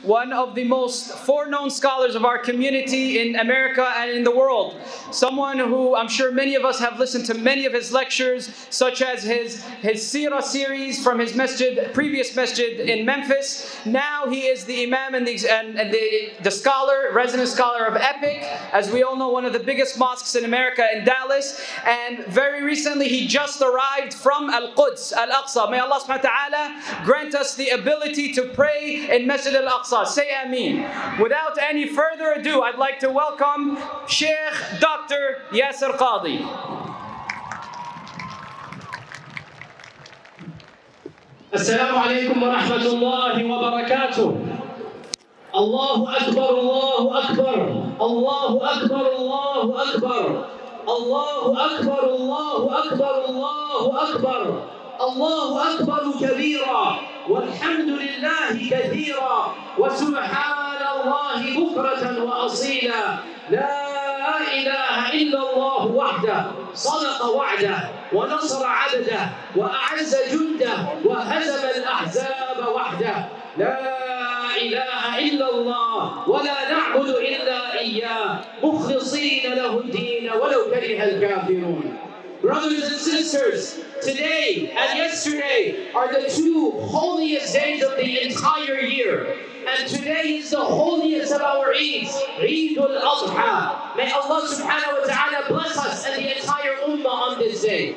one of the most foreknown scholars of our community in America and in the world. Someone who I'm sure many of us have listened to many of his lectures, such as his Seerah series from his previous masjid in Memphis. Now he is the Imam and the scholar, resident scholar of Epic, as we all know, one of the biggest mosques in America in Dallas. And very recently he just arrived from Al-Quds, Al-Aqsa. May Allah subhanahu wa ta'ala grant us the ability to pray in Masjid Al-Aqsa. Say Ameen. Without any further ado, I'd like to welcome Sheikh Dr. Yasir Qadhi. Assalamu alaikum wa rahmatullahi wa barakatuh. Allahu Akbar, Allahu Akbar, Allahu Akbar, Allahu Akbar, Allahu Akbar, Allahu Akbar, Allahu Akbar. الله أكبر كبيرا والحمد لله كثيرا وسبحان الله بكرة وأصيلا لا إله إلا الله وحده صدق وعده ونصر عبده وأعز جنده وهزم الأحزاب وحده لا إله إلا الله ولا نعبد إلا إياه مخلصين له الدين ولو كره الكافرون. Brothers and sisters, today and yesterday are the two holiest days of the entire year. And today is the holiest of our Eids, Eid al-Adha. May Allah subhanahu wa ta'ala bless us and the entire ummah on this day.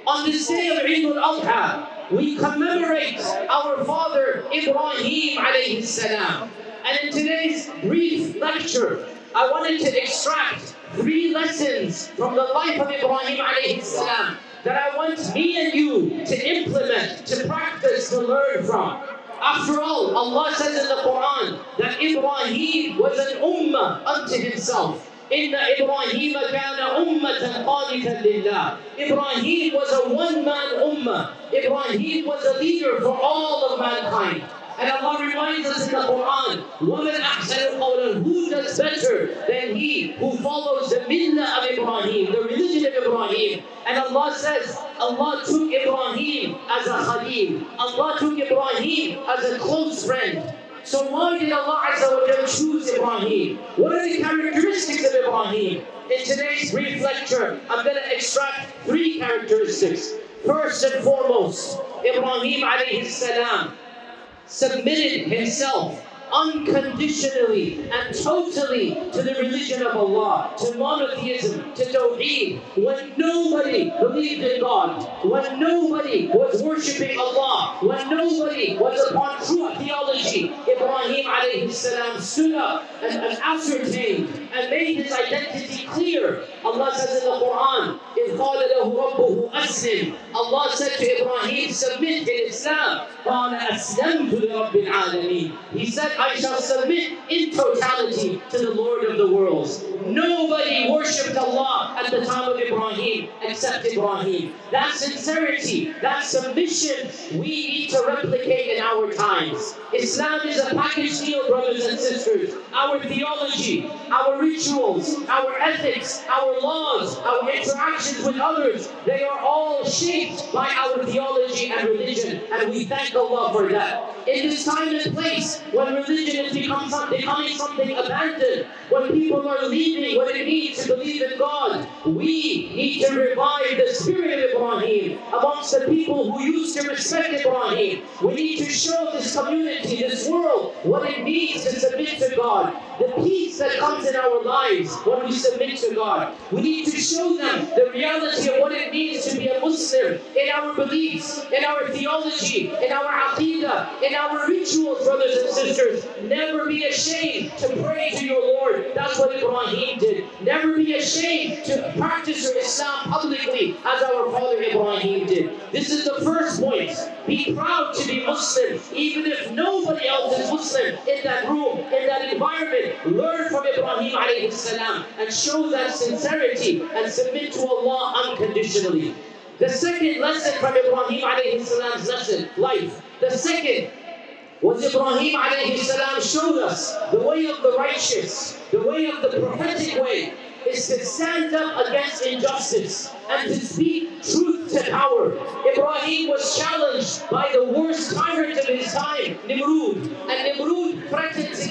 On this day of Eid al-Adha, we commemorate our father Ibrahim alayhi salam. And in today's brief lecture, I wanted to extract 3 lessons from the life of Ibrahim alayhi salam that I want me and you to implement, to practice, to learn from. After all, Allah says in the Quran that Ibrahim was an ummah unto himself. Inna Ibrahim kana ummatan qanitan lillah. Ibrahim was a one-man ummah. Ibrahim was a leader for all of mankind. And Allah reminds us in the Quran, وَمَنْ أَحْسَنُ قَوْلًا, who does better than he who follows the millah of Ibrahim, the religion of Ibrahim. And Allah says, Allah took Ibrahim as a khalil. Allah took Ibrahim as a close friend. So why did Allah Azza wa Jalla choose Ibrahim? What are the characteristics of Ibrahim? In today's brief lecture, I'm going to extract 3 characteristics. First and foremost, Ibrahim alayhi salam submitted himself unconditionally and totally to the religion of Allah, to monotheism, to Tawheed, when nobody believed in God, when nobody was worshipping Allah, when nobody was upon true theology. Ibrahim alayhi salam stood up and ascertained and made his identity clear. Allah says in the Quran, إِذْ قَالَ لَهُ رَبُّهُ أَسْلِمْ. Allah said to Ibrahim, submit in Islam. قَالَ أَسْلَمْتُ لِرَبِّ الْعَالَمِينَ. He said, I shall submit in totality to the Lord of the worlds. Nobody worshipped Allah at the time of Ibrahim except Ibrahim. That sincerity, that submission, we need to replicate in our times. Islam is a package deal, brothers and sisters. Our theology, our rituals, our ethics, our laws, our interactions with others, they are all shaped by our theology and religion, and we thank Allah for that. In this time and place, when religion is becoming something abandoned, when people are leaving what it means to believe in God, we need to revive the spirit of Ibrahim amongst the people who used to respect Ibrahim. We need to show this community, this world, what it means to submit to God, the peace that comes in our lives when we submit to God. We need to show them the reality of what it means to be a Muslim in our beliefs, in our theology, in our aqidah, in our rituals, brothers and sisters. Never be ashamed to pray to your Lord. That's what Ibrahim did. Never be ashamed to practice your Islam publicly as our father Ibrahim did. This is the first point. Be proud to be Muslim, even if nobody else is Muslim in that room, in that environment. Learn from Ibrahim alayhi salam and show that sincerity and submit to Allah unconditionally. The second lesson from Ibrahim alayhi salam's life, the second was Ibrahim alayhi salam showed us the way of the righteous, the way of the prophetic way, is to stand up against injustice and to speak truth to power. Ibrahim was challenged by the worst tyrant of his time, Nimrud. And Nimrud threatened to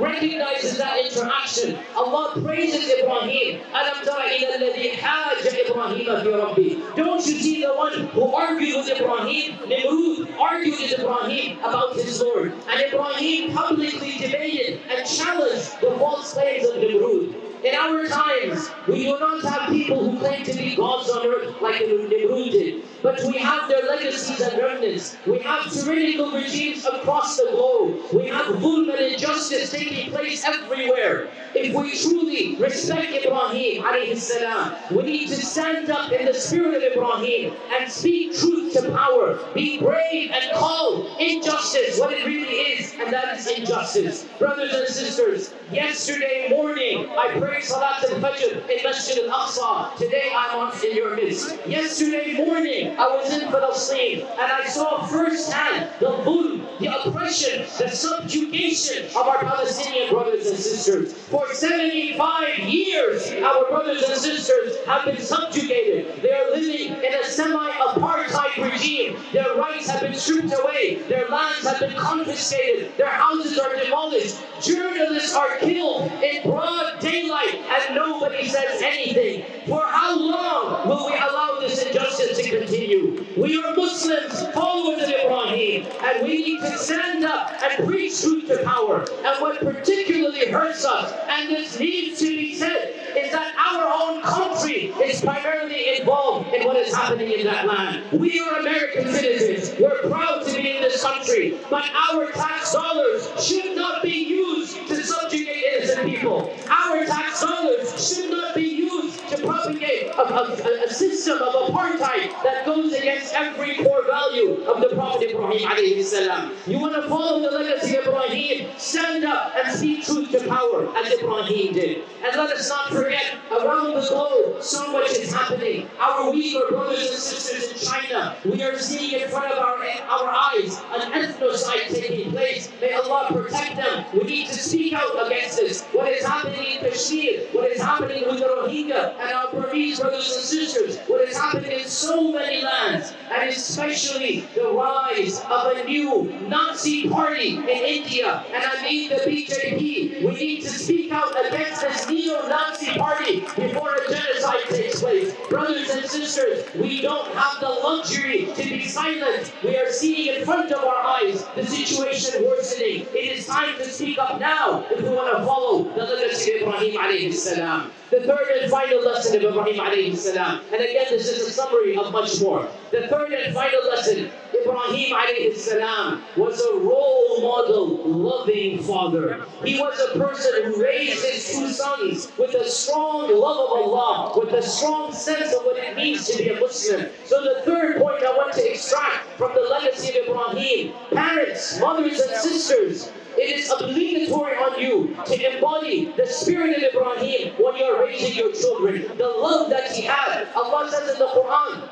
recognizes that interaction. Allah praises Ibrahim. أَلَمْ تَرَ إِلَى الَّذِي حَاجَ إِبْرَاهِيمَ فِي رَبِّهِ. Don't you see the one who argued with Ibrahim? Nimrud argued with Ibrahim about his Lord. And Ibrahim publicly debated and challenged the false claims of Nimrud. In our times, we do not have people who claim to be gods on earth like Nimrud did, but we have their legacies and remnants. We have tyrannical regimes across the globe. We have dhulm and injustice taking place everywhere. If we truly respect Ibrahim alayhi salam, we need to stand up in the spirit of Ibrahim and speak truth to power. Be brave and call injustice what it really is, and that is injustice. Brothers and sisters, yesterday morning I prayed Salat al-Fajr in Masjid al-Aqsa. Today I'm in your midst. Yesterday morning I was in Palestine and I saw firsthand the dhulm, the oppression, the subjugation of our Palestinian brothers and sisters. For 75 years, our brothers and sisters have been subjugated. They are living in a semi-apartheid regime. Their rights have been stripped away. Their lands have been confiscated. Their houses are demolished. Journalists are killed in broad daylight and nobody says anything. For how long will we allow this injustice to continue? We are Muslims, followers of Ibrahim, and we need to stand up and preach truth to power. And what particularly hurts us, and this needs to be said, is that our own country is primarily involved in what is happening in that land. We are American citizens. We're proud to be in this country, but our tax dollars should not be used to subjugate innocent people. Our tax dollars should not be used to propagate a system of apartheid that goes against every core value of the Prophet Ibrahim alayhi salam. You want to follow the legacy of Ibrahim? Stand up and speak truth to power as Ibrahim did. And let us not forget, around the globe, so much is happening. Our Uyghur brothers and sisters in China, we are seeing in front of our eyes an ethnocide taking place. May Allah protect them. We need to speak out against this. What is happening in Kashmir, what is happening with the Rohingya and our Burmese brothers and sisters, what is happening in so many lands, and especially the rise of a new Nazi party in India, and I mean the BJP. We need to speak out against this neo-Nazi party before a genocide takes place. Brothers and sisters, we don't have the luxury to be silent. We are seeing in front of our eyes the situation worsening. It is time to speak up now if we want to follow the legacy of Ibrahim alayhi salam. The third and final lesson of Ibrahim alayhi salam, and again this is a summary of much more. The third and final lesson, Ibrahim alayhi salam was a role model, loving father. He was a person who raised his two sons with a strong love of Allah, with a strong sense of what it means to be a Muslim. So the third point I want to extract from the legacy of Ibrahim, parents, mothers and sisters, it is obligatory on you to embody the spirit of Ibrahim when you are raising your children. The love that he had. Allah says in the Quran,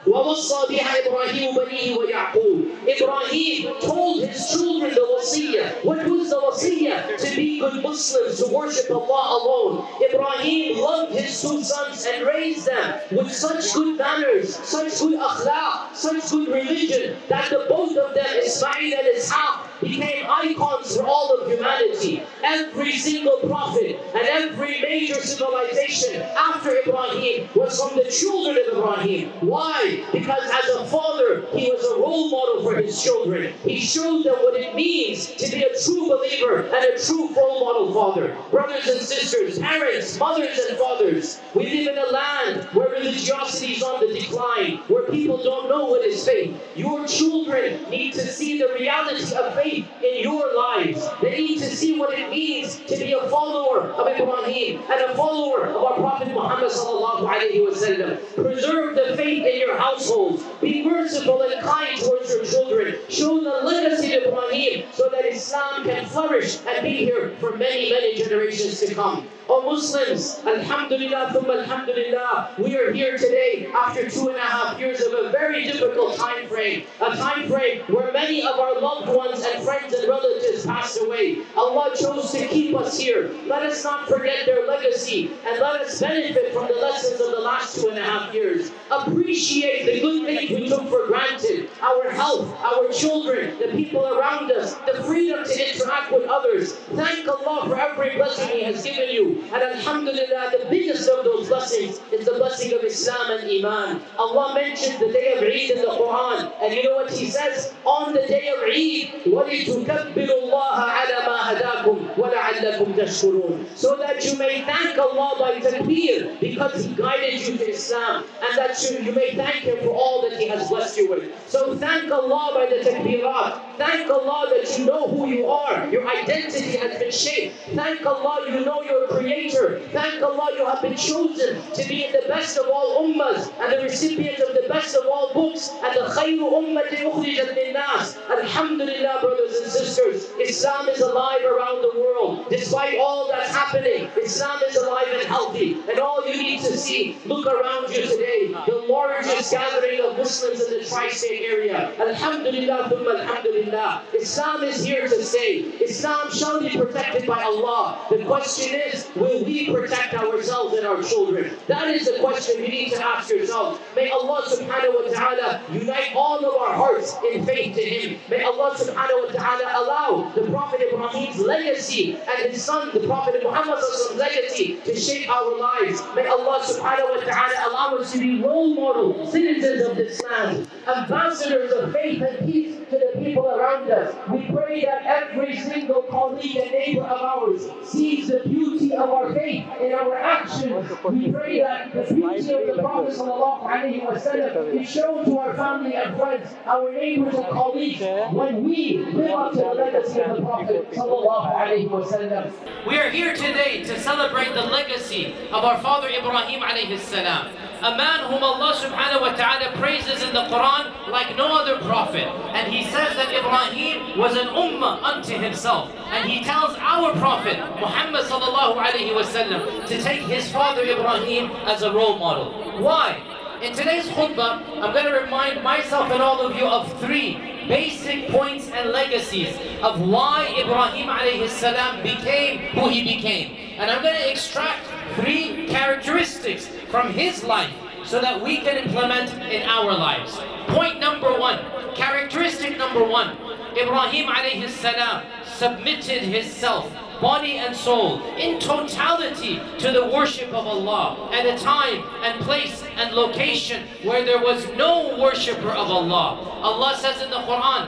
وَوَصَّى بِهَا إِبْرَاهِيمُ بَنِيهِ وَيَعْقُوبُ. Ibrahim told his children the wasiyah. What was the wasiyah? To be good Muslims, to worship Allah alone. Ibrahim loved his two sons and raised them with such good manners, such good akhlaq, such good religion, that the both of them, Ismail and Ishaq, became icons for all of humanity. Every single prophet and every major civilization after Ibrahim was from the children of Ibrahim. Why? Because as a father, he was a role model for his children. He showed them what it means to be a true believer and a true role model father. Brothers and sisters, parents, mothers and fathers, we live in a land where religiosity is on the decline, where people don't know what is faith. Your children need to see the reality of faith in your lives. They need to see what it means to be a follower of Ibrahim and a follower of our Prophet Muhammad sallallahu alaihi wasallam. Preserve the faith in your households. Be merciful and kind towards your children. Show the legacy of Ibrahim so that Islam can flourish and be here for many, many generations to come. O Muslims, alhamdulillah, thumma alhamdulillah, we are here today after 2.5 years of a very difficult time frame. A time frame where many of our loved ones and friends and relatives passed away. Allah chose to keep us here. Let us not forget their legacy and let us benefit from the lessons of the last 2.5 years. Appreciate the good things we took for granted. Our health, our children, the people around us, the freedom to interact with others. Thank thank Allah for every blessing He has given you. And alhamdulillah, the biggest of those blessings is the blessing of Islam and Iman. Allah mentioned the day of Eid in the Quran. And you know what He says? On the day of Eid, وَلِتُكَبِّرُوا اللَّهَ عَلَى مَا هَدَاكُمْ وَلَعَلَّكُمْ تَشْكُرُونَ. So that you may thank Allah by takbir, because He guided you to Islam. And that you may thank Him for all that He has blessed you with. So thank Allah by the takbirat. Thank Allah that you know who you are. Your identity has been shaped. Thank Allah you know your Creator. Thank Allah you have been chosen to be in the best of all ummahs and the recipient of the best of all books and the khayru ummatin ukhrijat lin-nas. Alhamdulillah, brothers and sisters, Islam is alive around the world. Despite all that's happening, Islam is alive and healthy. And all you need to see, look around you today, the largest gathering of Muslims in the tri-state area. Alhamdulillah, thumma alhamdulillah. Islam is here to stay. Islam shall be protected by Allah. The question is, will we protect ourselves and our children? That is the question you need to ask yourself. May Allah subhanahu wa ta'ala unite all of our hearts in faith to Him. May Allah subhanahu wa ta'ala allow the Prophet Ibrahim's legacy and his son, the Prophet Muhammad's legacy to shape our lives. May Allah subhanahu wa ta'ala allow us to be role model citizens of this land, ambassadors of faith and peace to the people around us. We pray that every single colleague and neighbor of ours sees the beauty of our faith in our actions. We pray that the beauty of the Prophet ﷺ is shown to our family and friends, our neighbors and colleagues, when we live up to the legacy of the Prophet ﷺ. We are here today to celebrate the legacy of our father Ibrahim alayhi salam, a man whom Allah subhanahu wa ta'ala praises in the Quran like no other prophet. And He says that Ibrahim was an ummah unto himself. And He tells our prophet Muhammad sallallahu alayhi wa sallam to take his father Ibrahim as a role model. Why? In today's khutbah, I'm going to remind myself and all of you of three basic points and legacies of why Ibrahim alayhi salam became who he became. And I'm going to extract three characteristics from his life so that we can implement in our lives. Point number one, characteristic number one, Ibrahim alayhi salam submitted his self, body and soul, in totality to the worship of Allah at a time and place and location where there was no worshipper of Allah. Allah says in the Quran,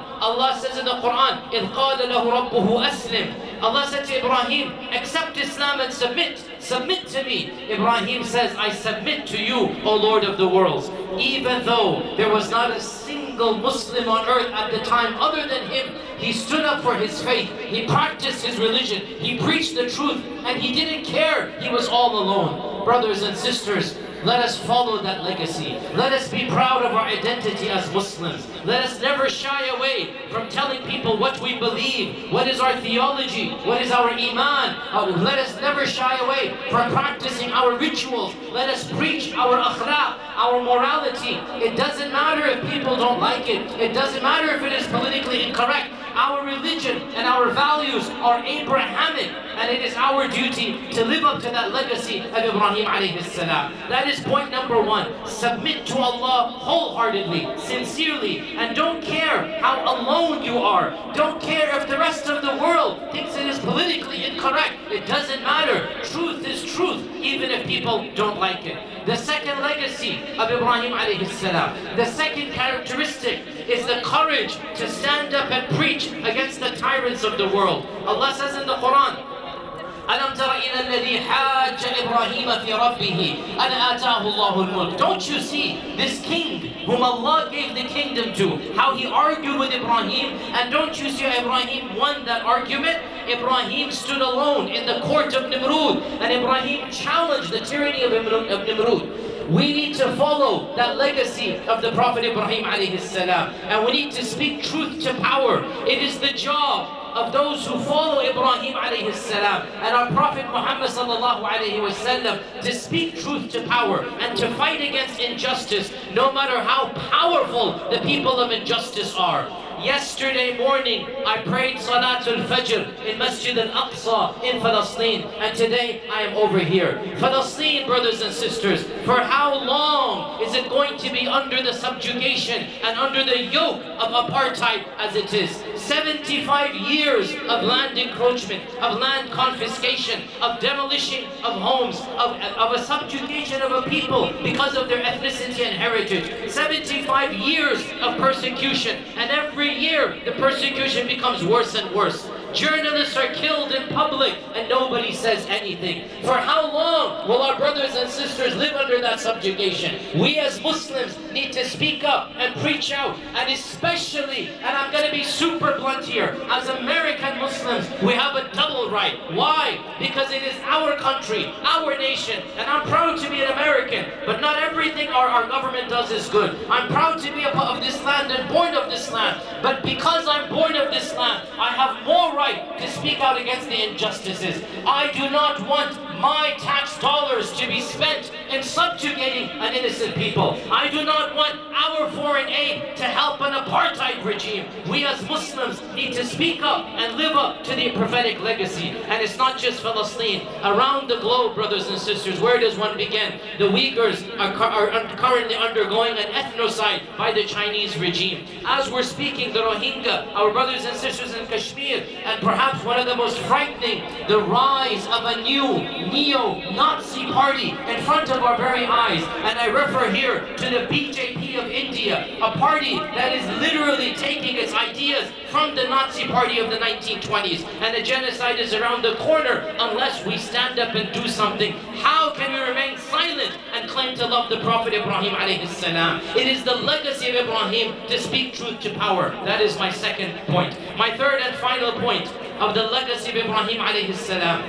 إِذْ قَالَ لَهُ رَبُّهُ أَسْلِمْ. Allah said to Ibrahim, accept Islam and submit to me. Ibrahim says, I submit to you, O Lord of the worlds. Even though there was not a single Muslim on earth at the time other than him, he stood up for his faith, he practiced his religion, he preached the truth, and he didn't care. He was all alone. Brothers and sisters, let us follow that legacy. Let us be proud of our identity as Muslims. Let us never shy away from telling people what we believe, what is our theology, what is our iman. Let us never shy away from practicing our rituals. Let us preach our akhlaq, our morality. It doesn't matter if people don't like it. It doesn't matter if it is politically incorrect. Our religion and our values are Abrahamic, and it is our duty to live up to that legacy of Ibrahim alayhi salam. That is point number one. Submit to Allah wholeheartedly, sincerely, and don't care how alone you are. Don't care if the rest of the world thinks it is politically incorrect. It doesn't matter. Truth is truth, even if people don't like it. The second legacy of Ibrahim alayhi salam, the second characteristic is the courage to stand up and preach against the tyrants of the world. Allah says in the Quran, أَلَمْ تَرَ إِلَى الَّذِي حَاجَّ إِبْرَاهِيمَ فِي رَبِّهِ أَنْ آتَاهُ اللَّهُ الْمُلْكَ. Don't you see this king whom Allah gave the kingdom to, how he argued with Ibrahim? And don't you see Ibrahim won that argument? Ibrahim stood alone in the court of Nimrud, and Ibrahim challenged the tyranny of Nimrud. We need to follow that legacy of the Prophet Ibrahim alayhi salam, and we need to speak truth to power. It is the job of those who follow Ibrahim alayhi salam and our Prophet Muhammad sallallahu alayhi wa sallam to speak truth to power and to fight against injustice, no matter how powerful the people of injustice are. Yesterday morning, I prayed Salatul Fajr in Masjid al-Aqsa in Palestine, and today I am over here. Palestine, brothers and sisters, for how long is it going to be under the subjugation and under the yoke of apartheid as it is? 75 years of land encroachment, of land confiscation, of demolition of homes, of a subjugation of a people because of their ethnicity and heritage. 75 years of persecution, and every year the persecution becomes worse and worse. Journalists are killed in public and nobody says anything. For how long will our brothers and sisters live under that subjugation? We as Muslims need to speak up and preach out, and especially, and I'm going to be super blunt here, as American Muslims, we have a double right. Why? Because it is our country, our nation, and I'm proud to be an American, but not everything our government does is good. I'm proud to be a part of this land and born of this land, but because I'm born of this land, I have more right to speak out against the injustices. I do not want my tax dollars to be spent in subjugating an innocent people. I do not want our foreign aid to help an apartheid regime. We as Muslims need to speak up and live up to the prophetic legacy. And it's not just Palestine. Around the globe, brothers and sisters, where does one begin? The Uyghurs are currently undergoing an ethnocide by the Chinese regime. As we're speaking, the Rohingya, our brothers and sisters in Kashmir, and perhaps one of the most frightening, the rise of a new neo-Nazi party in front of our very eyes. And I refer here to the BJP of India, a party that is literally taking its ideas from the Nazi party of the 1920s. And the genocide is around the corner unless we stand up and do something. How can we remain silent and claim to love the Prophet Ibrahim alayhi salam? It is the legacy of Ibrahim to speak truth to power. That is my second point. My third and final point of the legacy of Ibrahim alayhi salam.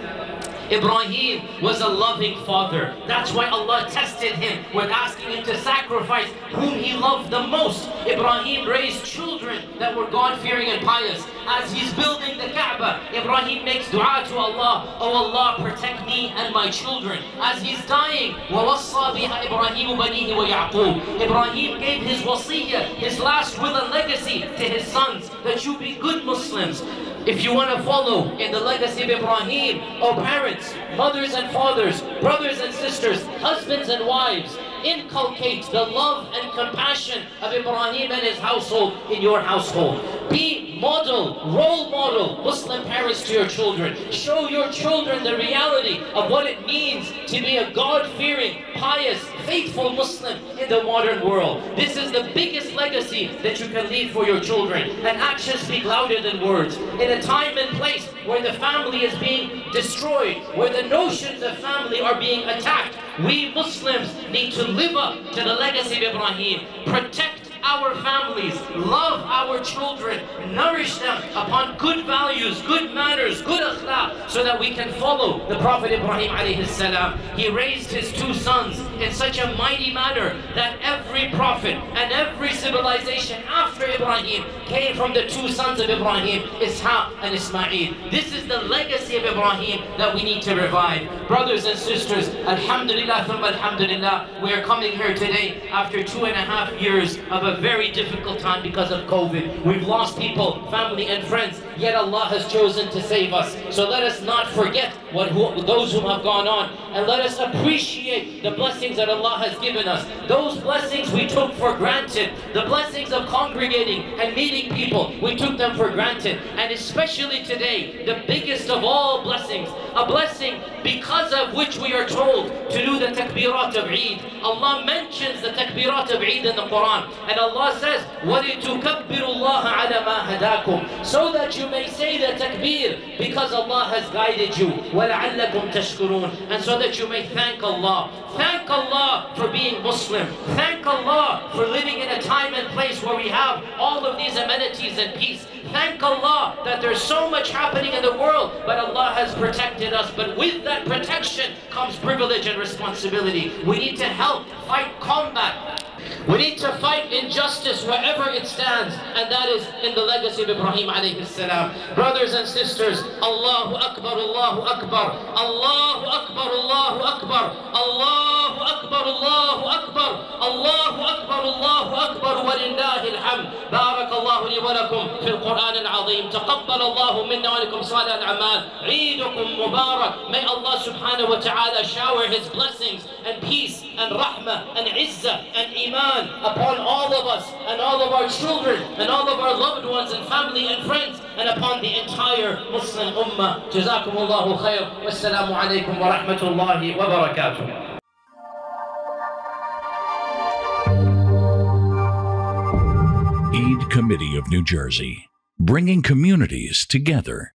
Ibrahim was a loving father. That's why Allah tested him with asking him to sacrifice whom he loved the most. Ibrahim raised children that were God-fearing and pious. As he's building the Kaaba, Ibrahim makes dua to Allah, "Oh Allah, protect me and my children." As he's dying, وَوَصَّى بِهَا إِبْرَاهِيمُ بَنِيهِ وَيَعْقُوبُ. Ibrahim gave his wasiyah, his last will and legacy to his sons, that you be good Muslims. If you want to follow in the legacy of Ibrahim, oh parents, mothers and fathers, brothers and sisters, husbands and wives, inculcate the love and compassion of Ibrahim and his household in your household. Be model, role model Muslim parents to your children. Show your children the reality of what it means to be a God-fearing, pious, faithful Muslim in the modern world. This is the biggest legacy that you can leave for your children. And actions speak louder than words. In a time and place where the family is being destroyed, where the notions of family are being attacked, we Muslims need to live up to the legacy of Ibrahim. Protect our families, love our children, nourish them upon good values, good manners, good akhlaq, so that we can follow the Prophet Ibrahim alayhi salam. He raised his two sons in such a mighty manner that every prophet and every civilization after Ibrahim came from the two sons of Ibrahim, Ishaq and Ismail. This is the legacy of Ibrahim that we need to revive. Brothers and sisters, alhamdulillah, thumma alhamdulillah, we are coming here today after 2.5 years of a very difficult time because of COVID. We've lost people, family and friends, yet Allah has chosen to save us. So let us not forget those who have gone on, and let us appreciate the blessings that Allah has given us. Those blessings we took for granted. The blessings of congregating and meeting people, we took them for granted. And especially today, the biggest of all blessings, a blessing because of which we are told to do the takbirat of Eid. Allah mentions the takbirat of Eid in the Quran, and Allah says, وَلِتُكَبِّرُوا اللَّهَ عَلَى مَا هَدَاكُمْ, so that you may say the takbir because Allah has guided you, وَلَعَلَّكُمْ تَشْكُرُونَ, and so that you may thank Allah. Thank Allah for being Muslim. Thank Allah for living in a time and place where we have all of these amenities and peace. Thank Allah that there's so much happening in the world, but Allah has protected us. But with that protection comes privilege and responsibility. We need to help fight combat. We need to fight injustice wherever it stands, and that is in the legacy of Ibrahim alayhi salam. Brothers and sisters, Allahu Akbar, Allahu Akbar, Allahu Akbar, Allahu Akbar, Allahu Akbar, Allahu Akbar, Allahu Akbar, Allahu Akbar, walillahi alhamd. Barakallahu li wa lakum fil Quran al-Azim. Taqabbal Allahu minna wa lakum salih al-amal. Eidukum Mubarak. May Allah subhanahu wa ta'ala shower His blessings and peace and rahmah and izzah and iman Iman upon all of us and all of our children and all of our loved ones and family and friends and upon the entire Muslim Ummah. Jazakumullahu khair. Wassalamu alaikum wa rahmatullahi wa barakatuh. Eid Committee of New Jersey, bringing communities together.